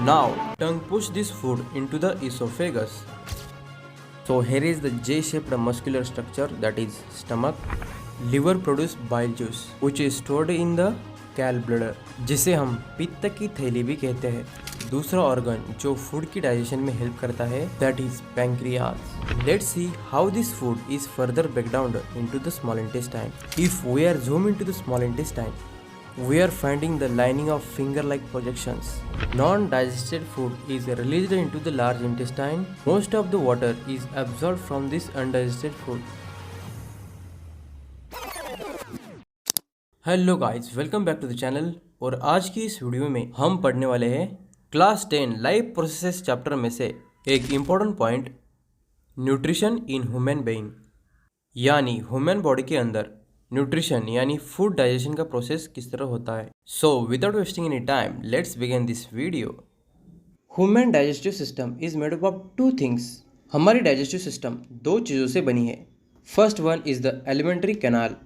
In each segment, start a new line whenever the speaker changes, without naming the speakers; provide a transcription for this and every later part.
Now, tongue push this food into the esophagus. So here is the J-shaped muscular structure, that is stomach. Liver produce bile juice which is stored in the gallbladder, जिसे हम पित्त की थैली भी कहते हैं. दूसरा organ जो फूड की डाइजेशन में हेल्प करता है, that is pancreas. Let's see how this food is further break down into the small intestine. If we are zoom into the small intestine, we are finding the lining of finger-like projections. Non-digested food is released into the large intestine. Most of the water is absorbed from this undigested food. Hello guys, welcome back to the channel. और आज की इस video में हम पढ़ने वाले हैं class 10 life processes chapter में से एक important point, nutrition in human being. यानी ह्यूमन बॉडी के अंदर न्यूट्रिशन यानी फूड डाइजेशन का प्रोसेस किस तरह होता है. So without wasting any time, let's begin this video. Human digestive system is made up of two things. हमारी डाइजेस्टिव सिस्टम दो चीज़ों से बनी है. First one is the alimentary canal.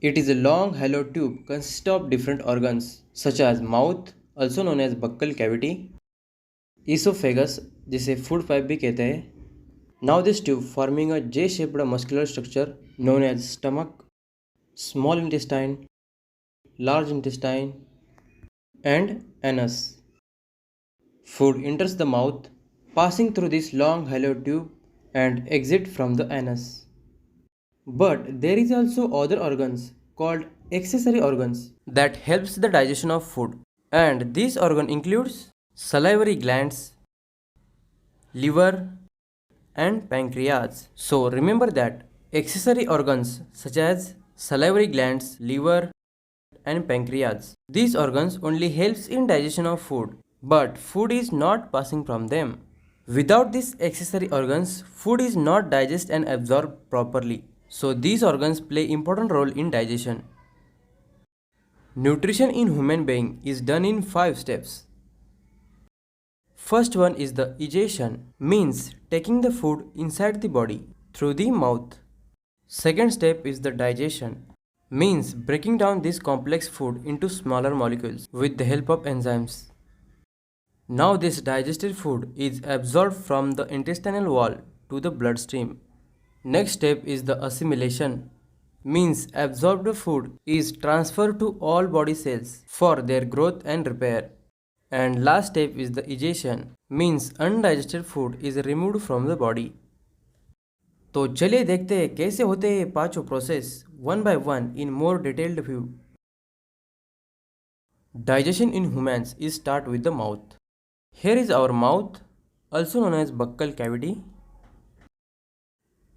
It is a long hollow tube consists of different organs such as mouth, also known as buccal cavity, esophagus, जिसे food pipe भी कहते हैं. Now this tube forming a J-shaped muscular structure known as stomach, small intestine, large intestine, and anus. Food enters the mouth, passing through this long hollow tube and exit from the anus. But there is also other organs called accessory organs that helps the digestion of food, and this organ includes salivary glands, liver, and pancreas. So remember that accessory organs such as salivary glands, liver, and pancreas, these organs only helps in digestion of food, but food is not passing from them. Without these accessory organs, food is not digested and absorbed properly. So these organs play important role in digestion. Nutrition in human being is done in 5 steps. First one is the egestion, means taking the food inside the body through the mouth. Second step is the digestion, means breaking down this complex food into smaller molecules with the help of enzymes. Now this digested food is absorbed from the intestinal wall to the bloodstream. Next step is the assimilation, means absorbed food is transferred to all body cells for their growth and repair. And last step is the egestion, means undigested food is removed from the body. तो चलिए देखते हैं कैसे होते हैं पांचों process one by one in more detailed view. Digestion in humans is start with the mouth. Here is our mouth, also known as buccal cavity.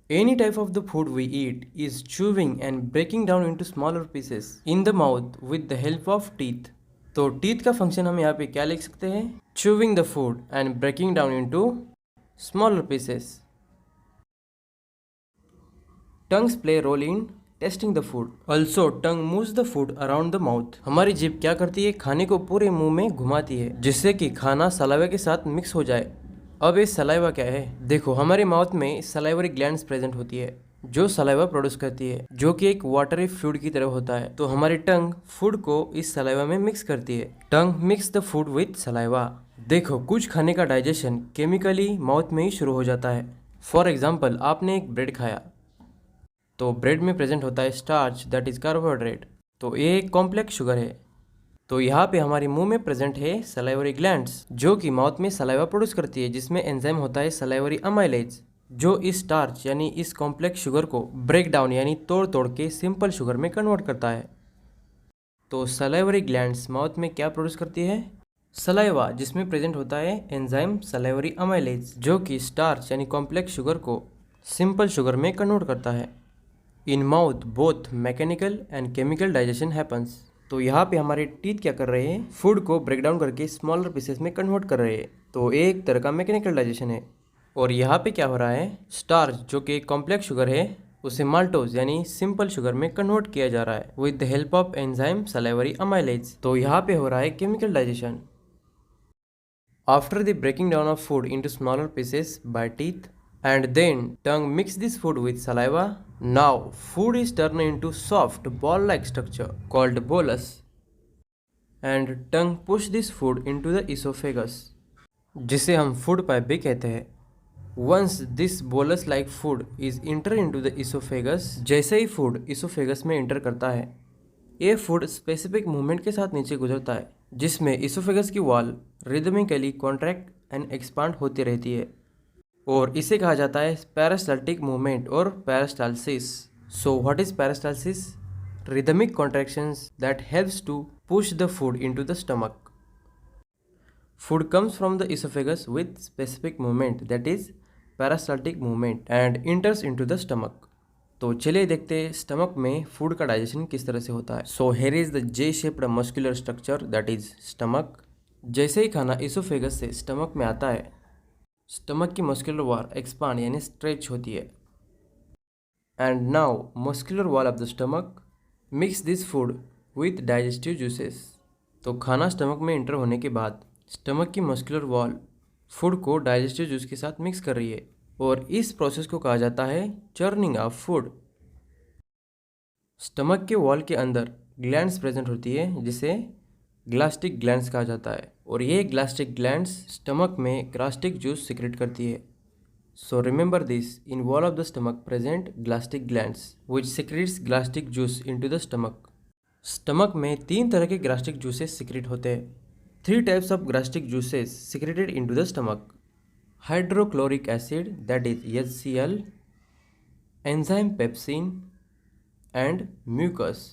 Any type of the food we eat is chewing and breaking down into smaller pieces in the mouth with the help of teeth. तो teeth का function हम यहाँ पे क्या लिख सकते हैं? Chewing the food and breaking down into smaller pieces. Tongues play role in tasting the food. Also, tongue moves the food around the mouth. हमारी जीभ क्या करती है? खाने को पूरे मुंह में घुमाती है जिससे कि खाना सलाइवा के साथ मिक्स हो जाए. अब ये सलाइवा क्या है? देखो, हमारे माउथ में सलाइवरी ग्लैंड्स प्रेजेंट होती है जो सलाइवा प्रोड्यूस करती है, जो कि एक वाटरी फ्लूइड की तरह होता है. तो हमारी टंग फूड को इस सलाइवा में मिक्स करती है. Tongue mix the food with saliva. देखो, कुछ खाने का डाइजेशन केमिकली माउथ में ही शुरू हो जाता है. फॉर एग्जाम्पल, आपने एक ब्रेड खाया तो ब्रेड में प्रेजेंट होता है स्टार्च, दैट इज कार्बोहाइड्रेट. तो ये एक कॉम्प्लेक्स शुगर है. तो यहाँ पे हमारे मुंह में प्रेजेंट है सलाइवरी ग्लैंड्स जो कि माउथ में सलाइवा प्रोड्यूस करती है, जिसमें एंजाइम होता है सलाइवरी अमाइलेज, जो इस स्टार्च यानी इस कॉम्प्लेक्स शुगर को ब्रेक डाउन यानी तोड़ तोड़ के सिंपल शुगर में कन्वर्ट करता है. तो सलाइवरी ग्लैंड्स माउथ में क्या प्रोड्यूस करती है? सलाइवा, जिसमें प्रेजेंट होता है एंजाइम सलाइवरी अमाइलेज, जो कि स्टार्च यानी कॉम्प्लेक्स शुगर को सिंपल शुगर में कन्वर्ट करता है. In mouth both mechanical and chemical digestion happens. तो यहाँ पे हमारे टीथ क्या कर रहे हैं? फूड को ब्रेक डाउन करके स्मॉलर पीसेस में कन्वर्ट कर रहे हैं. तो एक तरह का मैकेनिकल डाइजेशन है. और यहाँ पे क्या हो रहा है? स्टार्च, जो कि एक कॉम्प्लेक्स शुगर है, उसे माल्टोज यानी सिंपल शुगर में कन्वर्ट किया जा रहा है with the help of enzyme salivary amylase. तो यहाँ पे हो रहा है chemical digestion. After the breaking down of food into smaller pieces by teeth and then tongue mix this food with saliva. Now food is turned into soft ball-like structure called bolus, and tongue push this food into the esophagus. जिसे हम food pipe भी कहते हैं। Once this bolus like food is enter into the oesophagus, जैसे ही food oesophagus में enter करता है, ये फूड स्पेसिफिक मूवमेंट के साथ नीचे गुजरता है, जिसमें इसोफेगस की wall rhythmically contract and expand होती रहती है, और इसे कहा जाता है पेरिस्टाल्टिक मूवमेंट और peristalsis. So what is peristalsis? Rhythmic contractions that helps to push the food into the stomach. Food comes from the esophagus with specific movement, that is peristaltic movement, and enters into the stomach. तो चलिए देखते हैं stomach में food का digestion किस तरह से होता है. So here is the J shaped muscular structure that is stomach. जैसे ही खाना इसोफेगस से स्टमक में आता है, स्टमक की मस्कुलर वॉल एक्सपांड यानी स्ट्रेच होती है, and now muscular wall of the stomach mix this food with digestive juices. तो खाना स्टमक में एंटर होने के बाद स्टमक की मस्कुलर वॉल फूड को डाइजेस्टिव जूस के साथ मिक्स कर रही है, और इस प्रोसेस को कहा जाता है चर्निंग ऑफ फूड. स्टमक के वॉल के अंदर ग्लैंड्स प्रेजेंट होती है, जिसे ग्लास्टिक ग्लैंड्स कहा जाता है, और ये ग्लास्टिक ग्लैंड्स स्टमक में ग्लास्टिक जूस सिक्रेट करती है. So remember this, in wall of the stomach present gastric glands which secretes gastric juice into the stomach. Stomach में 3 तरह के ग्लास्टिक जूसेस सिक्रेट होते हैं. 3 types of gastric juices secreted into the stomach: hydrochloric acid, that is HCl, enzyme pepsin, and mucus.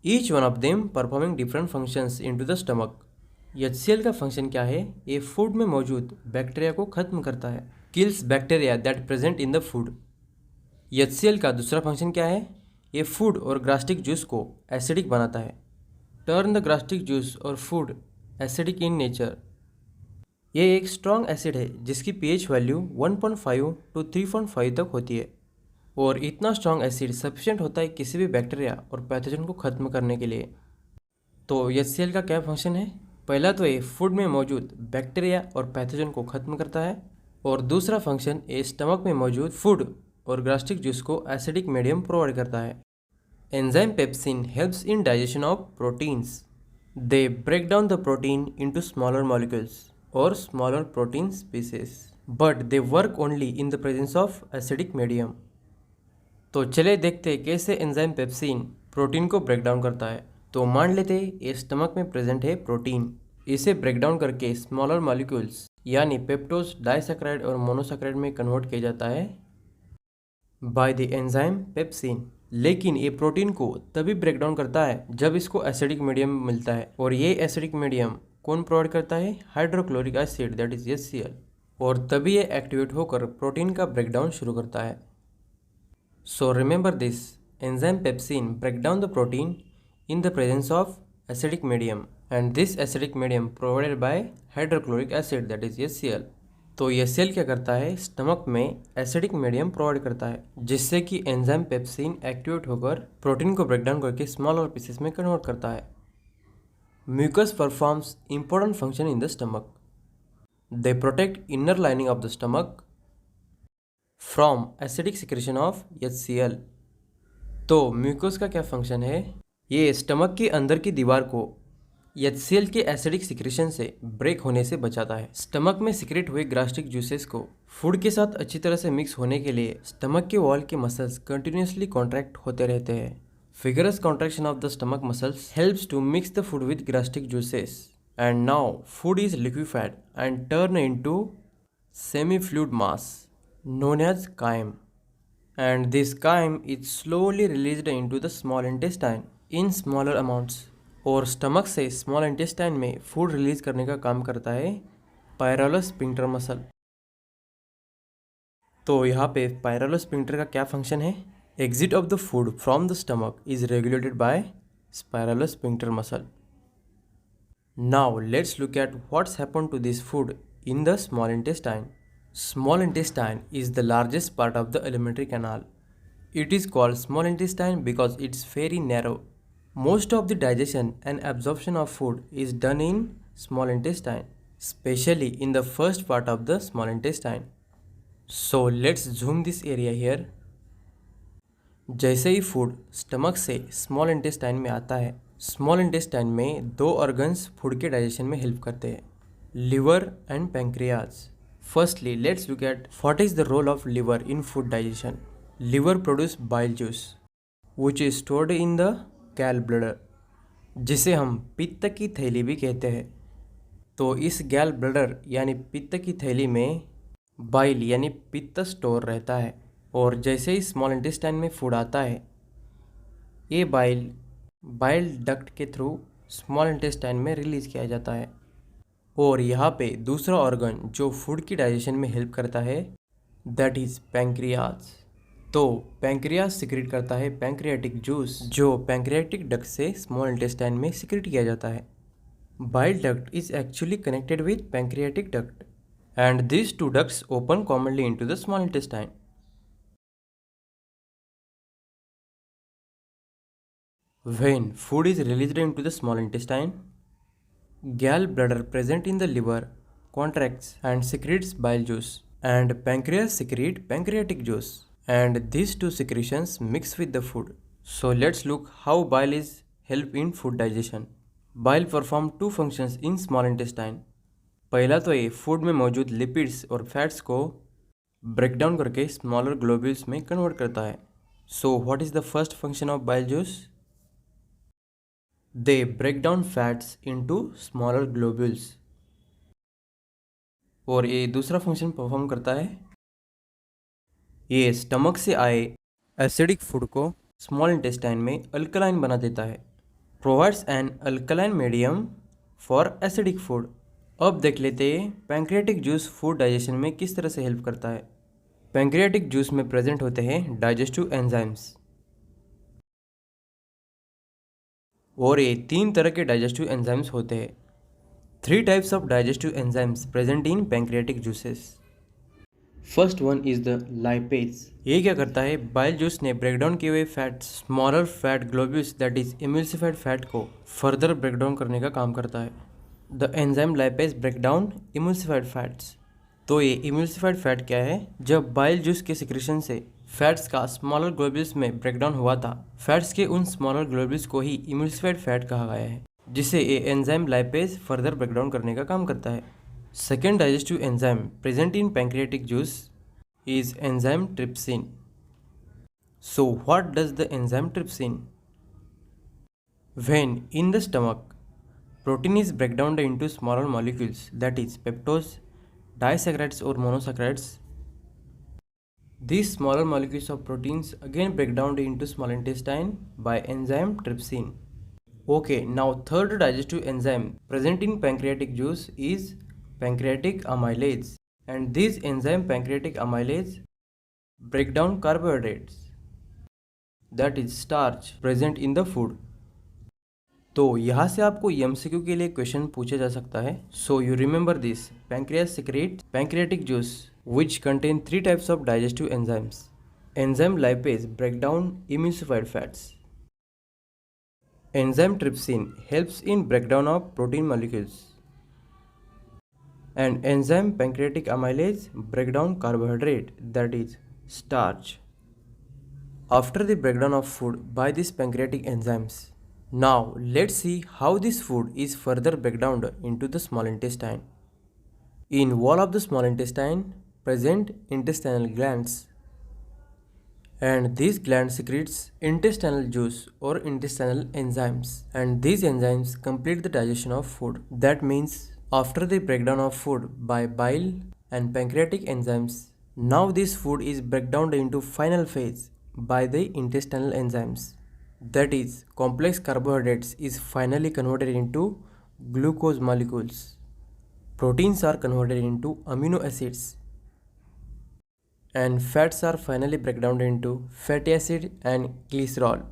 Each one of them performing different functions into the stomach. HCl का function क्या है? ये food में मौजूद bacteria को खत्म करता है, kills bacteria that present in the food. HCl का दूसरा फंक्शन क्या है? ये फूड और ग्रास्टिक जूस को एसिडिक बनाता है, टर्न द ग्रास्टिक जूस और फूड एसिडिक इन नेचर. ये एक स्ट्रॉन्ग एसिड है जिसकी pH वैल्यू 1.5 to 3.5 तक होती है, और इतना स्ट्रॉन्ग एसिड सफिशिएंट होता है किसी भी बैक्टीरिया और पैथोजन को ख़त्म करने के लिए. तो HCl का क्या फंक्शन है? पहला तो ये फूड में मौजूद बैक्टीरिया और पैथोजन को ख़त्म करता है, और दूसरा फंक्शन ये स्टमक में मौजूद फूड और ग्रास्टिक जूस को एसिडिक मीडियम प्रोवाइड करता है. Enzyme pepsin helps in digestion of proteins. They break down the protein into smaller molecules or smaller protein species, but they work only in the presence of acidic medium. तो चले देखते हैं कैसे enzyme pepsin protein को break down करता है. तो मान लेते हैं ये स्टमक में प्रेजेंट है प्रोटीन. इसे ब्रेक डाउन करके स्मॉलर मॉलिक्यूल्स यानी पेप्टोज, डाइसैकराइड और मोनोसैकराइड में कन्वर्ट किया जाता है बाय द एंजाइम पेप्सिन. लेकिन ये प्रोटीन को तभी ब्रेक डाउन करता है जब इसको एसिडिक मीडियम मिलता है, और ये एसिडिक मीडियम कौन प्रोवाइड करता है? Hydrochloric acid, that is HCl. और तभी ये एक्टिवेट होकर प्रोटीन का ब्रेक डाउन शुरू करता है. So remember this, enzyme pepsin break down the protein in the presence of acidic medium, and this acidic medium provided by hydrochloric acid, that is HCl. तो ये सेल क्या करता है? स्टमक में एसिडिक मीडियम प्रोवाइड करता है, जिससे कि एंजाइम पेप्सिन एक्टिवेट होकर प्रोटीन को ब्रेक डाउन करके स्मॉलर पीसेस में कन्वर्ट करता है. Mucus performs important function in the stomach. They protect inner lining of the stomach from acidic secretion of HCl. तो म्यूकस का क्या फंक्शन है? ये स्टमक के अंदर की दीवार को HCl के एसिडिक सिक्रेशन से ब्रेक होने से बचाता है. स्टमक में सिक्रेट हुए ग्रास्टिक जूसेस को फूड के साथ अच्छी तरह से मिक्स होने के लिए स्टमक के वॉल के मसल्स कंटिन्यूसली कॉन्ट्रैक्ट होते रहते हैं. Vigorous contraction of the stomach muscles helps to mix the food with gastric juices, and now food is liquefied and turn into semi fluid mass known as chyme, and this chyme is slowly released into the small intestine in smaller amounts. और stomach से small intestine में food release करने का काम करता है पायरोलस sphincter muscle. तो यहाँ पे पायरोलस स्फिंक्टर का क्या फंक्शन है? Exit of the food from the stomach is regulated by pyloric sphincter muscle. Now let's look at what's happen to this food in the small intestine. Small intestine is the largest part of the alimentary canal. It is called small intestine because it's very narrow. Most of the digestion and absorption of food is done in small intestine, especially in the first part of the small intestine. So let's zoom this area here. जैसे ही food stomach से small intestine में आता है, small intestine में 2 organs food के digestion में help करते हैं. liver and pancreas. Firstly, let's look at what is the role of liver in food digestion. Liver produces bile juice, which is stored in the gallbladder, जिसे हम पित्त की थैली भी कहते हैं। तो इस गैल ब्लडर यानी पित्त की थैली में बाइल यानी पित्त स्टोर रहता है, और जैसे ही स्मॉल इंटेस्टाइन में फूड आता है, ये बाइल डक्ट के थ्रू स्मॉल इंटेस्टाइन में रिलीज किया जाता है। और यहाँ पे दूसरा ऑर्गन जो फूड की डाइजेशन में हेल्प करता है, दैट इज पैंक्रियाज। तो पैंक्रियाज सिक्रेट करता है पैंक्रियाटिक जूस, जो पैंक्रियाटिक डक्ट से स्मॉल इंटेस्टाइन में सिक्रेट किया जाता है। Bile duct is actually connected with pancreatic duct, and these two ducts open commonly into the small intestine. When food is released into the small intestine, gallbladder present in the liver contracts and secretes bile juice, and pancreas secrete pancreatic juice, and these two secretions mix with the food. So let's look how bile is help in food digestion. Bile perform two functions in small intestine. पहला तो ये food में मौजूद lipids और fats को break down करके smaller globules में convert करता है। So what is the first function of bile juice? They break down fats into smaller globules. और ये दूसरा फंक्शन परफॉर्म करता है, ये स्टमक से आए एसिडिक फूड को स्मॉल इंटेस्टाइन में अल्कलाइन बना देता है, provides N alkaline medium for acidic food. अब देख लेते हैं पैंक्रियाटिक जूस फूड डाइजेशन में किस तरह से हेल्प करता है। पैंक्रियाटिक जूस में प्रेजेंट होते हैं डाइजेस्टिव एंजाइम्स, और ये 3 तरह के डाइजेस्टिव एंजाइम्स होते हैं। 3 types of digestive enzymes present in pancreatic juices. First one is the lipase. ये क्या करता है, बाइल जूस ने ब्रेकडाउन किए हुए fat smaller fat globules that is emulsified fat को फर्दर ब्रेकडाउन करने का काम करता है। The enzyme lipase breakdown emulsified fats. तो ये इमल्सिफाइड फैट क्या है? जब बाइल जूस के सिक्रेशन से फैट्स का स्मॉलर ग्लोब्यूल्स में ब्रेकडाउन हुआ था, फैट्स के उन स्मॉलर ग्लोब्यूल्स को ही इमल्सिफाइड फैट कहा गया है, जिसे ये एंजाइम लाइपेज फर्दर ब्रेकडाउन करने का काम करता है। Second digestive enzyme present in pancreatic juice is enzyme trypsin. So what does the enzyme trypsin? When in the stomach, protein is break down into smaller molecules, that is peptose, disaccharides or monosaccharides. These smaller molecules of proteins again break down into small intestine by enzyme trypsin. Okay, now third digestive enzyme present in pancreatic juice is pancreatic amylase, and these enzyme pancreatic amylase break down carbohydrates, that is starch present in the food. तो यहाँ से आपको MCQ के लिए question पूछा जा सकता है। So you remember this, pancreas secretes pancreatic juice which contain 3 types of digestive enzymes. Enzyme lipase break down emulsified fats. Enzyme trypsin helps in breakdown of protein molecules. And enzyme pancreatic amylase break down carbohydrate, that is starch. After the breakdown of food by these pancreatic enzymes, now let's see how this food is further break down into the small intestine. In wall of the small intestine present intestinal glands, and these glands secretes intestinal juice or intestinal enzymes, and these enzymes complete the digestion of food. That means after the breakdown of food by bile and pancreatic enzymes, now this food is break down into final phase by the intestinal enzymes. That is, complex carbohydrates is finally converted into glucose molecules. Proteins are converted into amino acids, and fats are finally break down into fatty acid and glycerol.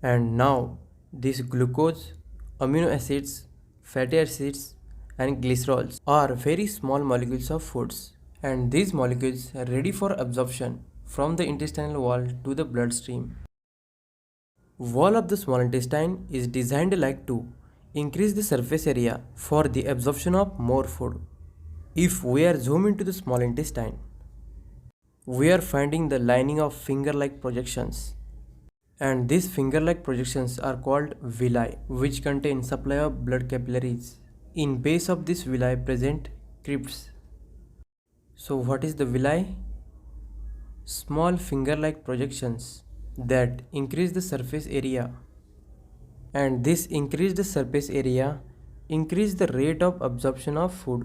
And now this glucose, amino acids, fatty acids and glycerols are very small molecules of foods, and these molecules are ready for absorption from the intestinal wall to the bloodstream. Wall of the small intestine is designed like to increase the surface area for the absorption of more food. If we are zoom into the small intestine, we are finding the lining of finger-like projections, And these finger-like projections are called villi, which contain supply of blood capillaries. In base of this villi present crypts. So what is the villi? Small finger-like projections that increase the surface area, and this increased surface area increase the rate of absorption of food.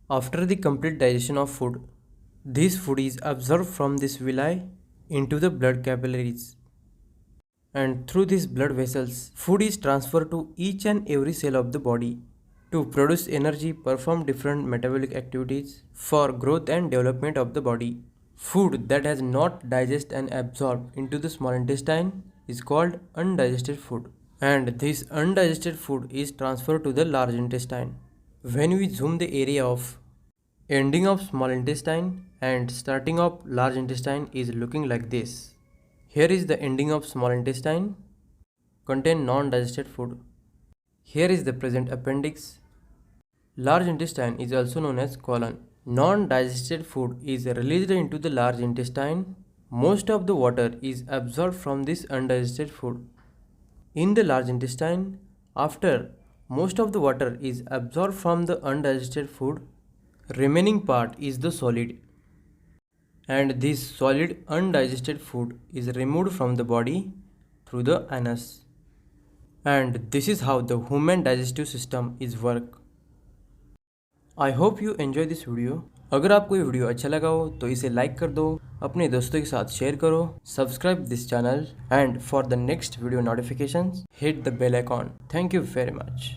After the complete digestion of food, this food is absorbed from this villi into the blood capillaries, and through these blood vessels food is transferred to each and every cell of the body to produce energy, perform different metabolic activities for growth and development of the body. Food that has not digested and absorbed into the small intestine is called undigested food, and this undigested food is transferred to the large intestine. When we zoom the area of ending of small intestine and starting of large intestine is looking like this. Here is the ending of small intestine, contain non-digested food. Here is the present appendix. Large intestine is also known as colon. Non-digested food is released into the large intestine. Most of the water is absorbed from this undigested food. In the large intestine, after most of the water is absorbed from the undigested food, remaining part is the solid. And this solid undigested food is removed from the body through the anus. And this is how the human digestive system is work. I hope you enjoy this video. अगर आपको ये video अच्छा लगा हो तो इसे like कर दो, अपने दोस्तों के साथ शेयर करो, subscribe this channel and for the next video notifications hit the bell icon. Thank you very much.